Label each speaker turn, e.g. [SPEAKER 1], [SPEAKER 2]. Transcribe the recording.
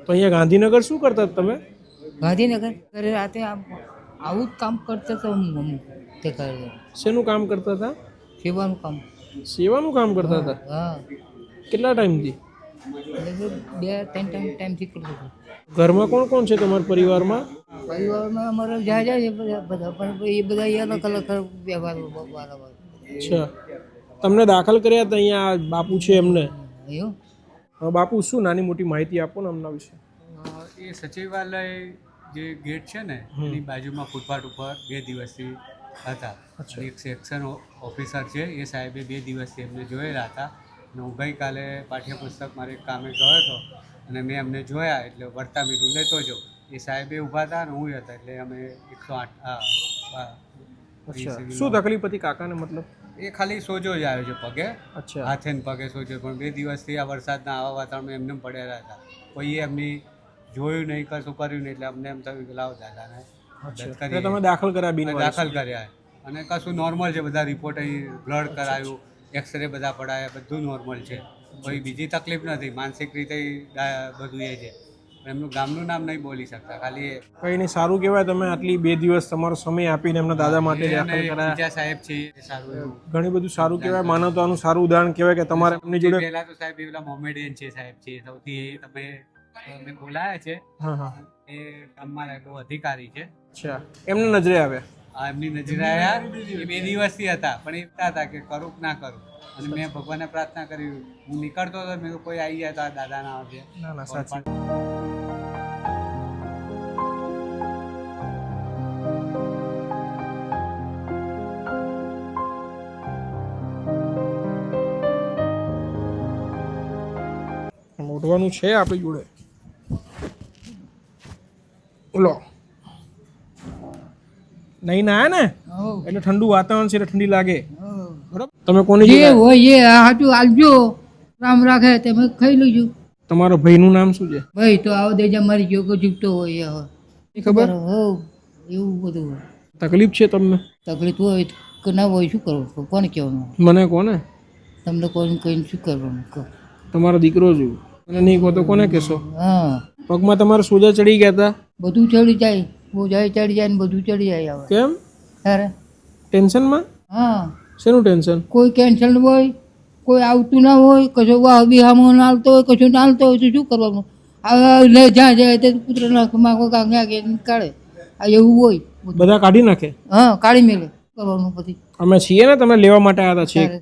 [SPEAKER 1] તો અહીંયા ગાંધીનગર શું કરતા હતા તમે?
[SPEAKER 2] ગાંધીનગર ઘરે રાતે આવું જ કામ કરતા હતા હું તે કરે
[SPEAKER 1] શેનું કામ કરતા હતા?
[SPEAKER 2] સેવાનું કામ.
[SPEAKER 1] સેવાનું કામ કરતા હતા.
[SPEAKER 2] હા
[SPEAKER 1] કેટલા ટાઈમથી?
[SPEAKER 2] એટલે 2-3 ટાઈમથી કરતો હતો.
[SPEAKER 1] ઘરમાં કોણ કોણ છે તમારા પરિવારમાં?
[SPEAKER 2] પરિવારમાં અમારા જ્યાં જાય બધા પણ એ બધા અલગ અલગ વ્યવહાર વાળા.
[SPEAKER 1] અચ્છા, તમને દાખલ કર્યા હતા અહીંયા બાપુ છે એમને?
[SPEAKER 2] એવું
[SPEAKER 1] હા બાપુ, શું નાની મોટી માહિતી આપો ને એમના વિશે.
[SPEAKER 3] એ સચિવાલય જે ગેટ છે ને એની બાજુમાં ફૂટપાથ ઉપર 2 દિવસથી હતા. એક સેક્શન ઓફિસર છે એ સાહેબે 2 દિવસથી એમને જોયેલા હતા અને હું ગઈકાલે પાઠ્યપુસ્તક મારે કામે ગયો હતો અને મેં એમને જોયા એટલે વર્તા મીરું લેતો જો એ સાહેબે ઊભા હતા અને હું હતા એટલે અમે 108
[SPEAKER 1] શું તકલીફ હતી કાકાને? મતલબ
[SPEAKER 3] એ ખાલી સોજો જ આવ્યો છે પગે.
[SPEAKER 1] અચ્છા,
[SPEAKER 3] હાથે ને પગે સોજો, પણ 2 દિવસથી આ વરસાદના આવા વાતાવરણમાં એમને પડેલા હતા. કોઈએ એમની જોયું નહીં, કશું કર્યું નહીં એટલે અમને એમ થયું કે લાવ દાદાને
[SPEAKER 1] એટલે તમે દાખલ કર્યા? બિન
[SPEAKER 3] દાખલ કર્યા અને કશું નોર્મલ છે. બધા રિપોર્ટ અહીં બ્લડ કરાયું, એક્સરે બધા પડાયા, બધું નોર્મલ છે. કોઈ બીજી તકલીફ નથી. માનસિક રીતે બધું એ છે. એમનું ગામનું નામ નહીં બોલી શકતા. ખાલી
[SPEAKER 1] કંઈ નહીં, સારું કહેવાય તમે આટલી 2 દિવસ તમારો સમય આપીને એમના દાદા માટે દાખલ કરાયા.
[SPEAKER 3] બીજા સાહેબ છે એ સારું એવું
[SPEAKER 1] ઘણી બધું સારું કહેવાય. માનવતાનું સારું ઉદાહરણ કહેવાય કે તમારે એમની જોડે.
[SPEAKER 3] પહેલા તો સાહેબ પેલા મોમેડિયન છે સાહેબ છે સૌથી એ તમે બોલાયા છે.
[SPEAKER 1] હા હા,
[SPEAKER 3] એ અમારા બહુ અધિકારી છે.
[SPEAKER 1] અચ્છા, એમને નજરે આવ્યા?
[SPEAKER 3] આ એમની નજરે આવ્યા. એ 2 દિવસથી હતા પણ એ કહેતા હતા કે કરું કે ના કરું. અને મેં ભગવાનને પ્રાર્થના કરી. હું નીકળતો હતો, મેં કોઈ આવી જાય તો આ દાદા ના આવશે.
[SPEAKER 1] ના ના, સાચી. મોઢવાનું છે આપણી જોડે. બોલો, નહીં ના ને એટલે ઠંડુ વાતાવરણ છે એટલે ઠંડી લાગે. બરાબર. તમે કોની
[SPEAKER 2] જે
[SPEAKER 1] જોડે?
[SPEAKER 2] હોય એ હાચું આલજો, રામ રાખે તમે ખાઈ લેજો.
[SPEAKER 1] તમારા ભાઈનું નામ શું છે?
[SPEAKER 2] ભાઈ તો આવો દેજા મારી ગયો કે જીવતો હોય હવે
[SPEAKER 1] ખબર?
[SPEAKER 2] હો એવું બધું હોય.
[SPEAKER 1] તકલીફ છે તમને?
[SPEAKER 2] તકલીફ હોય કે ના હોય શું કરવું? કોને કહેવાનું?
[SPEAKER 1] મને કોને?
[SPEAKER 2] તમને કોઈ કહીને શું કરવાનું કહો?
[SPEAKER 1] તમારો દીકરો છું. મને નહીં કહો તો કોને કહેશો?
[SPEAKER 2] હા,
[SPEAKER 1] પગમાં તમારા સોજા ચડી ગયા હતા?
[SPEAKER 2] બધું ચડી જાય, બોજાય ચડી જાય ને બધું ચડી જાય હવે.
[SPEAKER 1] કેમ?
[SPEAKER 2] અરે
[SPEAKER 1] ટેન્શનમાં?
[SPEAKER 2] હા,
[SPEAKER 1] શેનું ટેન્શન?
[SPEAKER 2] કોઈ કેન્સલ હોય, કોઈ આવતું ના હોય, કશો વાહ બિહામો ના આવતો હોય, કશું ના આવતો હોય તો શું કરવાનું? હવે જ્યાં જાય તે પુત્રના માગો કાંગે કાઢે. આ એવું હોય.
[SPEAKER 1] બધા કાઢી નાખે?
[SPEAKER 2] હા, કાઢી મેલે કરવાનું પછી.
[SPEAKER 1] અમે છીએ ને, તમે લેવા માટે આવ્યા હતા. છીએ.